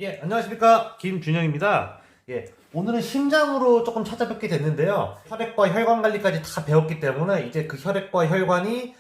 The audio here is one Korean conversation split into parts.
예, 안녕하십니까. 김준영입니다. 예, 오늘은 심장으로 조금 찾아뵙게 됐는데요. 혈액과 혈관 관리까지 다 배웠기 때문에 이제 그 혈액과 혈관이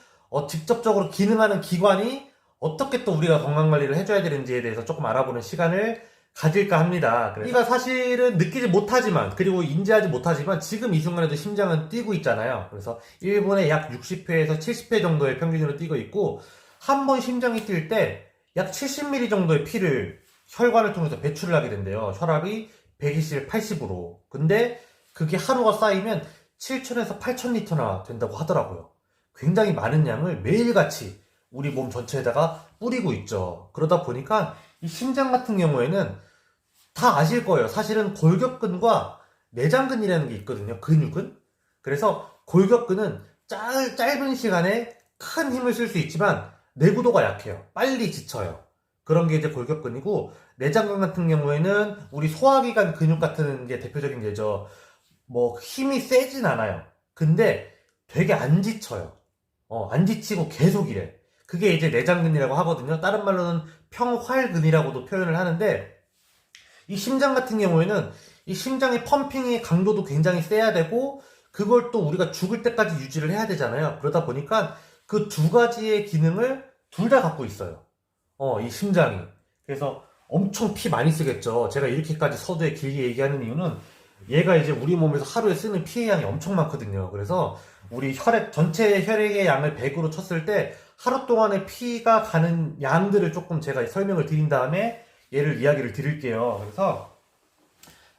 직접적으로 기능하는 기관이 어떻게 또 우리가 건강 관리를 해줘야 되는지에 대해서 조금 알아보는 시간을 가질까 합니다. 우리가 사실은 느끼지 못하지만, 그리고 인지하지 못하지만 지금 이 순간에도 심장은 뛰고 있잖아요. 그래서 1분에 약 60회에서 70회 정도의 평균으로 뛰고 있고, 한 번 심장이 뛸 때 약 70ml 정도의 피를 혈관을 통해서 배출을 하게 된대요. 혈압이 120, 80으로. 근데 그게 하루가 쌓이면 7,000에서 8,000리터나 된다고 하더라고요. 굉장히 많은 양을 매일같이 우리 몸 전체에다가 뿌리고 있죠. 그러다 보니까 이 심장 같은 경우에는 다 아실 거예요. 사실은 골격근과 내장근이라는 게 있거든요. 근육은. 그래서 골격근은 짧은 시간에 큰 힘을 쓸 수 있지만 내구도가 약해요. 빨리 지쳐요. 그런 게 이제 골격근이고, 내장근 같은 경우에는 우리 소화기관 근육 같은 게 대표적인 예죠. 뭐 힘이 세진 않아요. 근데 되게 안 지쳐요. 안 지치고 계속 이래. 그게 이제 내장근이라고 하거든요. 다른 말로는 평활근이라고도 표현을 하는데, 이 심장 같은 경우에는 이 심장의 펌핑의 강도도 굉장히 세야 되고, 그걸 또 우리가 죽을 때까지 유지를 해야 되잖아요. 그러다 보니까 그 두 가지의 기능을 둘 다 갖고 있어요. 이 심장이. 그래서 엄청 피 많이 쓰겠죠. 제가 이렇게까지 서두에 길게 얘기하는 이유는 얘가 이제 우리 몸에서 하루에 쓰는 피의 양이 엄청 많거든요. 그래서 우리 전체 혈액의 양을 100으로 쳤을 때 하루 동안에 피가 가는 양들을 조금 제가 설명을 드린 다음에 얘를 이야기를 드릴게요. 그래서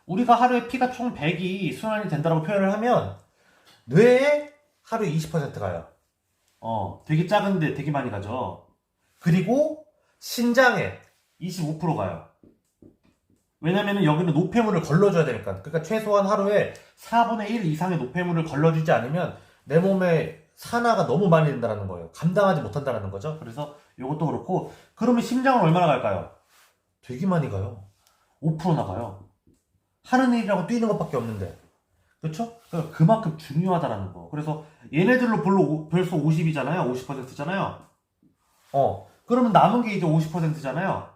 우리가 하루에 피가 총 100이 순환이 된다고 표현을 하면 뇌에 하루에 20% 가요. 되게 작은데 되게 많이 가죠. 그리고 신장에 25% 가요. 왜냐면은 여기는 노폐물을 걸러줘야 되니까. 그러니까 최소한 하루에 4분의 1 이상의 노폐물을 걸러주지 않으면 내 몸에 산화가 너무 많이 된다는 거예요. 감당하지 못한다는 거죠. 그래서 이것도 그렇고, 그러면 심장은 얼마나 갈까요? 되게 많이 가요. 5%나 가요. 하는 일이라고 뛰는 것밖에 없는데. 그렇죠? 그러니까 그만큼 중요하다라는 거. 그래서 얘네들로 벌써 50이잖아요. 50%잖아요. 그러면 남은 게 이제 50%잖아요.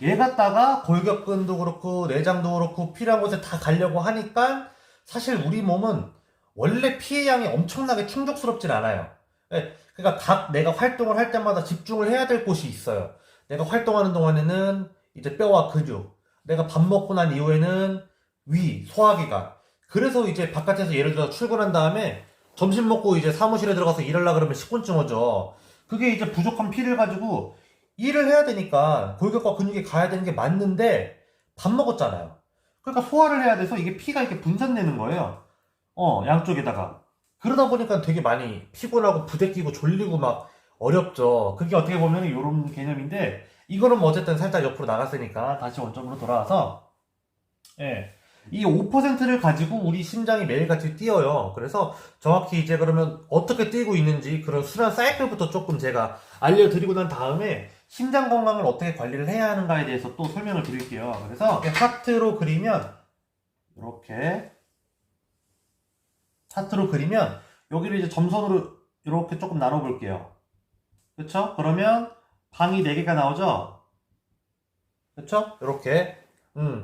얘 갖다가 골격근도 그렇고 내장도 그렇고 필요한 곳에 다 가려고 하니까 사실 우리 몸은 원래 피의 양이 엄청나게 충족스럽진 않아요. 그러니까 내가 활동을 할 때마다 집중을 해야 될 곳이 있어요. 내가 활동하는 동안에는 이제 뼈와 근육, 내가 밥 먹고 난 이후에는 위, 소화기관. 그래서 이제 바깥에서 예를 들어 출근한 다음에 점심 먹고 이제 사무실에 들어가서 일하려고 그러면 식곤증 오죠. 그게 이제 부족한 피를 가지고 일을 해야 되니까 골격과 근육이 가야 되는 게 맞는데 밥 먹었잖아요. 그러니까 소화를 해야 돼서 이게 피가 이렇게 분산되는 거예요. 양쪽에다가. 그러다 보니까 되게 많이 피곤하고 부대끼고 졸리고 막 어렵죠. 그게 어떻게 보면 이런 개념인데, 이거는 뭐 어쨌든 살짝 옆으로 나갔으니까 다시 원점으로 돌아와서, 예. 이 5%를 가지고 우리 심장이 매일같이 뛰어요. 그래서 정확히 이제 그러면 어떻게 뛰고 있는지 그런 순환 사이클부터 조금 제가 알려드리고 난 다음에 심장 건강을 어떻게 관리를 해야 하는가에 대해서 또 설명을 드릴게요. 그래서 차트로 그리면 여기를 이제 점선으로 이렇게 조금 나눠 볼게요. 그쵸? 그러면 방이 4개가 나오죠? 그쵸? 이렇게.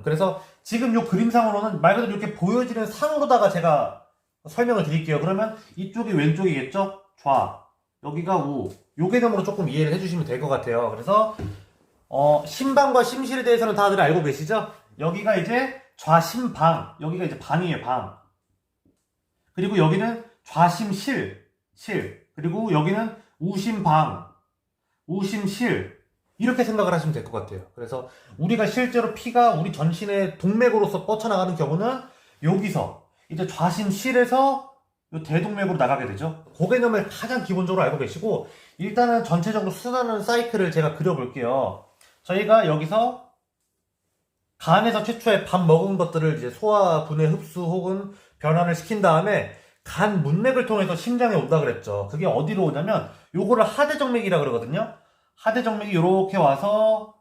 그래서 지금 요 그림상으로는 말 그대로 이렇게 보여지는 상으로다가 제가 설명을 드릴게요. 그러면 이쪽이 왼쪽이겠죠? 좌. 여기가 우. 요 개념으로 조금 이해를 해주시면 될 것 같아요. 그래서, 심방과 심실에 대해서는 다들 알고 계시죠? 여기가 이제 좌심방. 여기가 이제 방이에요, 방. 그리고 여기는 좌심실. 그리고 여기는 우심방. 우심실. 이렇게 생각을 하시면 될 것 같아요. 그래서 우리가 실제로 피가 우리 전신의 동맥으로서 뻗쳐나가는 경우는 여기서 이제 좌심실에서 요 대동맥으로 나가게 되죠. 그 개념을 가장 기본적으로 알고 계시고, 일단은 전체적으로 순환하는 사이클을 제가 그려볼게요. 저희가 여기서 간에서 최초에 밥 먹은 것들을 이제 소화, 분해, 흡수 혹은 변환을 시킨 다음에 간 문맥을 통해서 심장에 온다 그랬죠. 그게 어디로 오냐면 요거를 하대정맥이라 그러거든요. 하대정맥이 이렇게 와서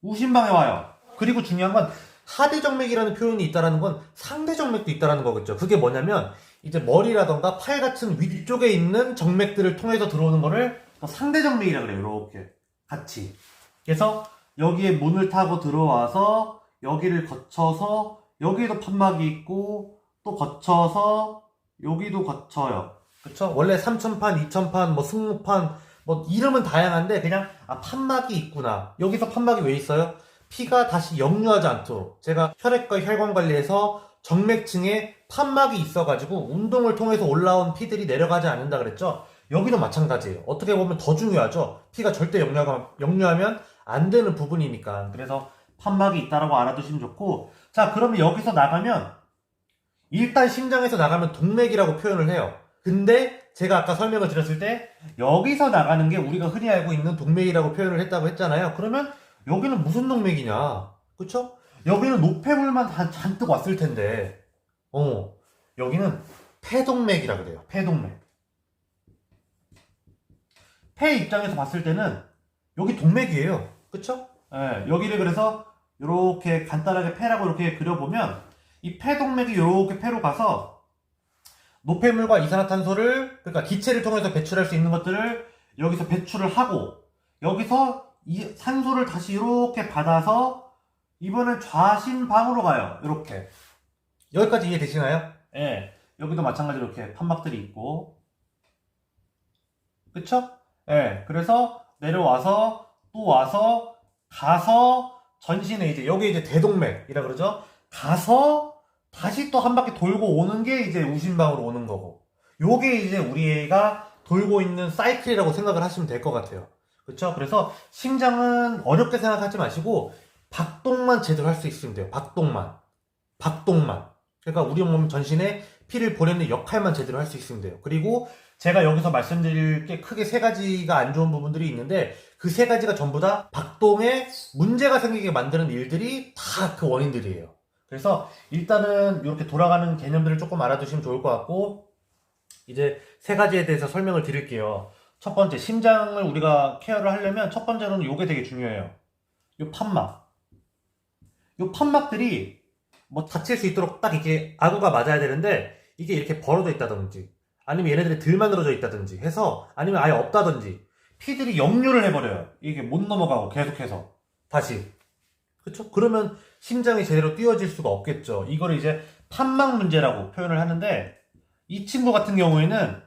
우심방에 와요. 그리고 중요한 건 하대정맥이라는 표현이 있다는 건 상대정맥도 있다는 거겠죠. 그게 뭐냐면 이제 머리라던가 팔 같은 위쪽에 있는 정맥들을 통해서 들어오는 거를 상대정맥이라 그래요. 이렇게 같이. 그래서 여기에 문을 타고 들어와서 여기를 거쳐서 여기에도 판막이 있고 또 거쳐서 여기도 거쳐요. 그쵸? 원래 3,000판, 2,000판, 뭐 승무판, 뭐 이름은 다양한데 그냥 판막이 있구나. 여기서 판막이 왜 있어요? 피가 다시 역류하지 않도록 제가 혈액과 혈관 관리에서 정맥층에 판막이 있어가지고 운동을 통해서 올라온 피들이 내려가지 않는다 그랬죠? 여기도 마찬가지예요. 어떻게 보면 더 중요하죠. 피가 절대 역류하면 안 되는 부분이니까. 그래서 판막이 있다라고 알아두시면 좋고, 자, 그러면 여기서 나가면 일단 심장에서 나가면 동맥이라고 표현을 해요. 근데 제가 아까 설명을 드렸을 때 여기서 나가는 게 우리가 흔히 알고 있는 동맥이라고 표현을 했다고 했잖아요. 그러면 여기는 무슨 동맥이냐? 그쵸? 여기는 노폐물만 잔뜩 왔을 텐데 여기는 폐동맥이라 그래요. 폐동맥. 폐 입장에서 봤을 때는 여기 동맥이에요. 그쵸? 예, 여기를 그래서 이렇게 간단하게 폐라고 이렇게 그려보면 이 폐동맥이 이렇게 폐로 가서 노폐물과 이산화탄소를 그러니까 기체를 통해서 배출할 수 있는 것들을 여기서 배출을 하고 여기서 이 산소를 다시 이렇게 받아서 이번엔 좌심방으로 가요. 이렇게 여기까지 이해되시나요? 예. 여기도 마찬가지로 이렇게 판막들이 있고 그쵸? 예. 그래서 내려와서 또 와서 가서 전신에 이제 여기 이제 대동맥이라 그러죠. 가서 다시 또 한 바퀴 돌고 오는 게 이제 우심방으로 오는 거고 요게 이제 우리가 돌고 있는 사이클이라고 생각을 하시면 될 것 같아요. 그쵸? 그래서 심장은 어렵게 생각하지 마시고 박동만 제대로 할 수 있으면 돼요. 박동만. 그러니까 우리 몸 전신에 피를 보내는 역할만 제대로 할 수 있으면 돼요. 그리고 제가 여기서 말씀드릴 게 크게 세 가지가 안 좋은 부분들이 있는데 그 세 가지가 전부 다 박동에 문제가 생기게 만드는 일들이 다 그 원인들이에요. 그래서 일단은 이렇게 돌아가는 개념들을 조금 알아두시면 좋을 것 같고 이제 세 가지에 대해서 설명을 드릴게요. 첫 번째, 심장을 우리가 케어를 하려면 첫 번째로는 이게 되게 중요해요. 요 판막. 요 판막들이 뭐 다칠 수 있도록 딱 이렇게 아구가 맞아야 되는데 이게 이렇게 벌어져 있다든지 아니면 얘네들이 덜 만들어져 있다든지 해서 아니면 아예 없다든지 피들이 역류를 해버려요. 이게 못 넘어가고 계속해서 다시 그쵸? 그러면 심장이 제대로 뛰어질 수가 없겠죠. 이거를 이제 판막 문제라고 표현을 하는데 이 친구 같은 경우에는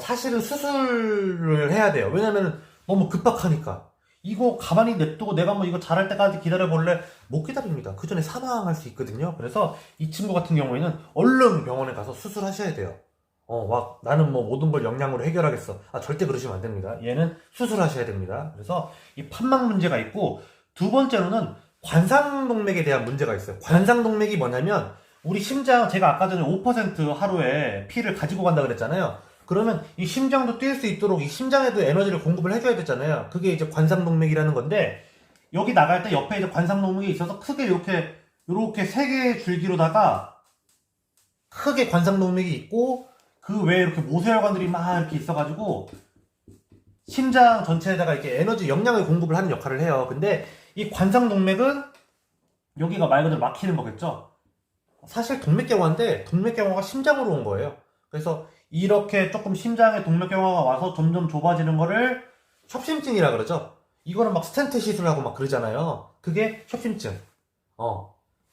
사실은 수술을 해야 돼요. 왜냐면 너무 급박하니까 이거 가만히 냅두고 내가 뭐 이거 잘할 때까지 기다려볼래? 못 기다립니다. 그 전에 사망할 수 있거든요. 그래서 이 친구 같은 경우에는 얼른 병원에 가서 수술하셔야 돼요. 막 나는 뭐 모든 걸 역량으로 해결하겠어. 절대 그러시면 안 됩니다. 얘는 수술하셔야 됩니다. 그래서 이 판막 문제가 있고 두 번째로는 관상동맥에 대한 문제가 있어요. 관상동맥이 뭐냐면 우리 심장 제가 아까 전에 5% 하루에 피를 가지고 간다 그랬잖아요. 그러면 이 심장도 뛸 수 있도록 이 심장에도 에너지를 공급을 해줘야 되잖아요. 그게 이제 관상동맥이라는 건데 여기 나갈 때 옆에 이제 관상동맥이 있어서 크게 이렇게 세 개의 줄기로다가 크게 관상동맥이 있고 그 외에 이렇게 모세혈관들이 막 이렇게 있어가지고 심장 전체에다가 이렇게 에너지 역량을 공급을 하는 역할을 해요. 근데 이 관상동맥은 여기가 말 그대로 막히는 거겠죠. 사실 동맥경화인데 동맥경화가 심장으로 온 거예요. 그래서 이렇게 조금 심장에 동맥경화가 와서 점점 좁아지는 거를 협심증이라 그러죠. 이거는 막 스텐트 시술하고 막 그러잖아요. 그게 협심증.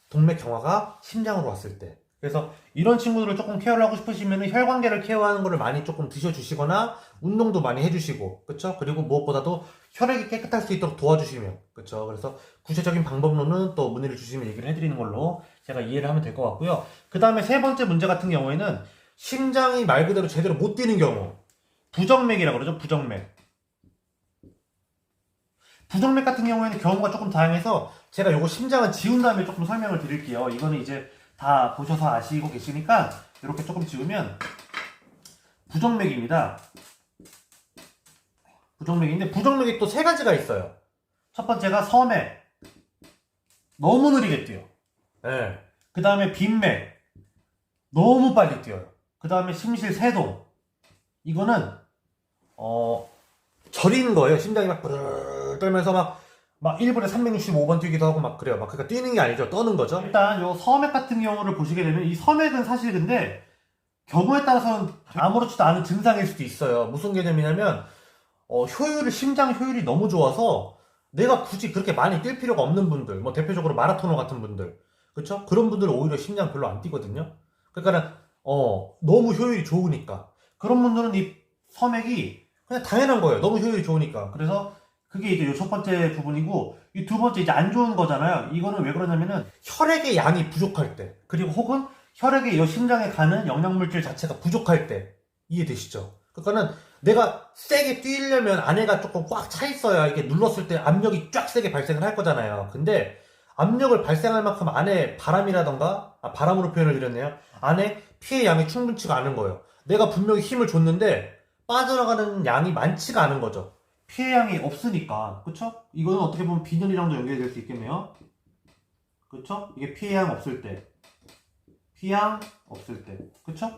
동맥경화가 심장으로 왔을 때. 그래서 이런 친구들을 조금 케어를 하고 싶으시면 혈관계를 케어하는 거를 많이 조금 드셔주시거나 운동도 많이 해주시고 그쵸? 그리고 무엇보다도 혈액이 깨끗할 수 있도록 도와주시면 그쵸? 그래서 구체적인 방법론은 또 문의를 주시면 얘기를 해드리는 걸로 제가 이해를 하면 될 것 같고요. 그 다음에 세 번째 문제 같은 경우에는 심장이 말 그대로 제대로 못 뛰는 경우 부정맥이라고 그러죠. 부정맥 같은 경우에는 경우가 조금 다양해서 제가 요거 심장을 지운 다음에 조금 설명을 드릴게요. 이거는 이제 다 보셔서 아시고 계시니까 이렇게 조금 지우면 부정맥입니다. 부정맥인데 부정맥이 또 세 가지가 있어요. 첫 번째가 서맥. 너무 느리게 뛰어. 네. 그 다음에 빈맥. 너무 빨리 뛰어요. 그 다음에 심실세동. 이거는 저리는 거예요. 심장이 막 부르르 떨면서 막 1분에 365번 뛰기도 하고 막 그래요. 막 그러니까 뛰는 게 아니죠. 떠는 거죠. 일단 요 서맥 같은 경우를 보시게 되면 이 서맥은 사실 근데 경우에 따라서는 아무렇지도 않은 증상일 수도 있어요. 무슨 개념이냐면 심장 효율이 너무 좋아서 내가 굳이 그렇게 많이 뛸 필요가 없는 분들, 뭐 대표적으로 마라토너 같은 분들, 그쵸? 그런 분들은 오히려 심장 별로 안 뛰거든요. 그러니까는 너무 효율이 좋으니까 그런 분들은 이 섬액이 그냥 당연한 거예요. 너무 효율이 좋으니까. 그래서 그게 이제 요 첫 번째 부분이고, 이 두 번째 이제 안 좋은 거잖아요. 이거는 왜 그러냐면은 혈액의 양이 부족할 때, 그리고 혹은 혈액의 요 심장에 가는 영양물질 자체가 부족할 때. 이해되시죠? 그러니까는 내가 세게 뛰려면 안에가 조금 꽉 차 있어야 이게 눌렀을 때 압력이 쫙 세게 발생을 할 거잖아요. 근데 압력을 발생할 만큼 안에 바람이라던가, 바람으로 표현을 드렸네요. 안에 피의 양이 충분치가 않은 거예요. 내가 분명히 힘을 줬는데 빠져나가는 양이 많지가 않은 거죠. 피의 양이 없으니까. 그쵸? 이거는 어떻게 보면 빈혈이랑도 연결될 수 있겠네요. 그쵸? 이게 피의 양 없을 때. 피양 없을 때. 그쵸?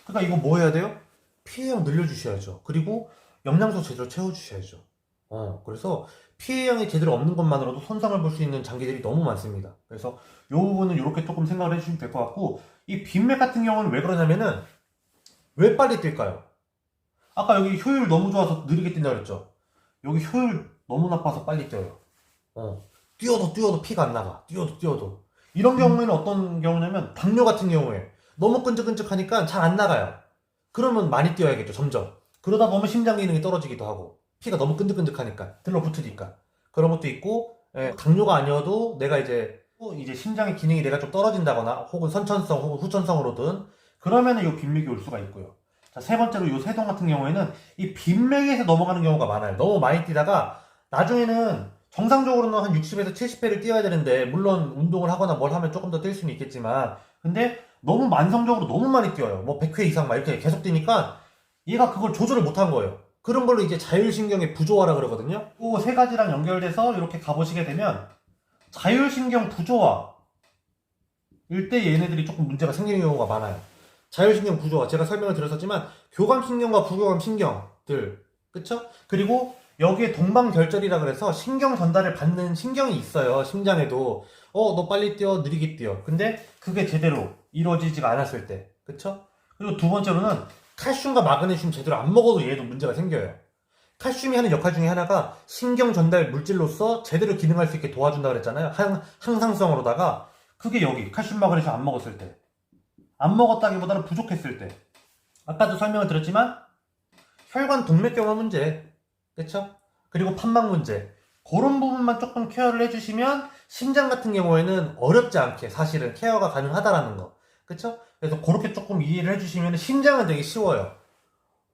그러니까 이거 뭐 해야 돼요? 피의 양 늘려주셔야죠. 그리고 영양소 제대로 채워주셔야죠. 그래서 피의 양이 제대로 없는 것만으로도 손상을 볼 수 있는 장기들이 너무 많습니다. 그래서 이 부분은 이렇게 조금 생각을 해주시면 될 것 같고, 이 빈맥 같은 경우는 왜 그러냐면은 왜 빨리 뛸까요? 아까 여기 효율 너무 좋아서 느리게 뛴다 그랬죠? 여기 효율 너무 나빠서 빨리 뛰어요. 뛰어도 피가 안 나가. 뛰어도. 이런 경우에는 어떤 경우냐면 당뇨 같은 경우에 너무 끈적끈적하니까 잘 안 나가요. 그러면 많이 뛰어야겠죠, 점점. 그러다 보면 심장 기능이 떨어지기도 하고, 피가 너무 끈적끈적하니까, 들러붙으니까. 그런 것도 있고, 당뇨가 아니어도 내가 이제 심장의 기능이 내가 좀 떨어진다거나, 혹은 선천성, 혹은 후천성으로든, 그러면은 이 빈맥이 올 수가 있고요. 자, 세 번째로 이 세동 같은 경우에는 이 빈맥에서 넘어가는 경우가 많아요. 너무 많이 뛰다가, 나중에는 정상적으로는 한 60에서 70회를 뛰어야 되는데, 물론 운동을 하거나 뭘 하면 조금 더 뛸 수는 있겠지만, 근데 너무 만성적으로 너무 많이 뛰어요. 뭐 100회 이상 막 이렇게 계속 뛰니까 얘가 그걸 조절을 못한 거예요. 그런 걸로 이제 자율신경의 부조화라 그러거든요. 그 세 가지랑 연결돼서 이렇게 가보시게 되면 자율신경 부조화일 때 얘네들이 조금 문제가 생기는 경우가 많아요. 자율신경 부조화, 제가 설명을 드렸었지만 교감신경과 부교감신경들, 그쵸? 그리고 여기에 동방결절이라 그래서 신경 전달을 받는 신경이 있어요. 심장에도. 너 빨리 뛰어, 느리게 뛰어. 근데 그게 제대로 이루어지지가 않았을 때. 그쵸? 그리고 두 번째로는 칼슘과 마그네슘 제대로 안 먹어도 얘도 문제가 생겨요. 칼슘이 하는 역할 중에 하나가 신경 전달 물질로서 제대로 기능할 수 있게 도와준다 그랬잖아요. 항상성으로다가 그게 여기 칼슘 마그네슘 안 먹었을 때. 안 먹었다기보다는 부족했을 때. 아까도 설명을 드렸지만 혈관 동맥경화 문제. 그쵸? 그리고 판막 문제. 그런 부분만 조금 케어를 해주시면 심장 같은 경우에는 어렵지 않게 사실은 케어가 가능하다라는 거. 그쵸? 그래서 그렇게 조금 이해를 해주시면 심장은 되게 쉬워요.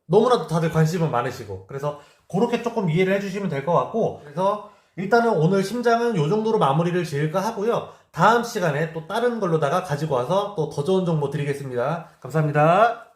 너무나도 다들 관심은 많으시고. 그래서 그렇게 조금 이해를 해주시면 될 것 같고. 그래서 일단은 오늘 심장은 이 정도로 마무리를 지을까 하고요. 다음 시간에 또 다른 걸로다가 가지고 와서 또 더 좋은 정보 드리겠습니다. 감사합니다.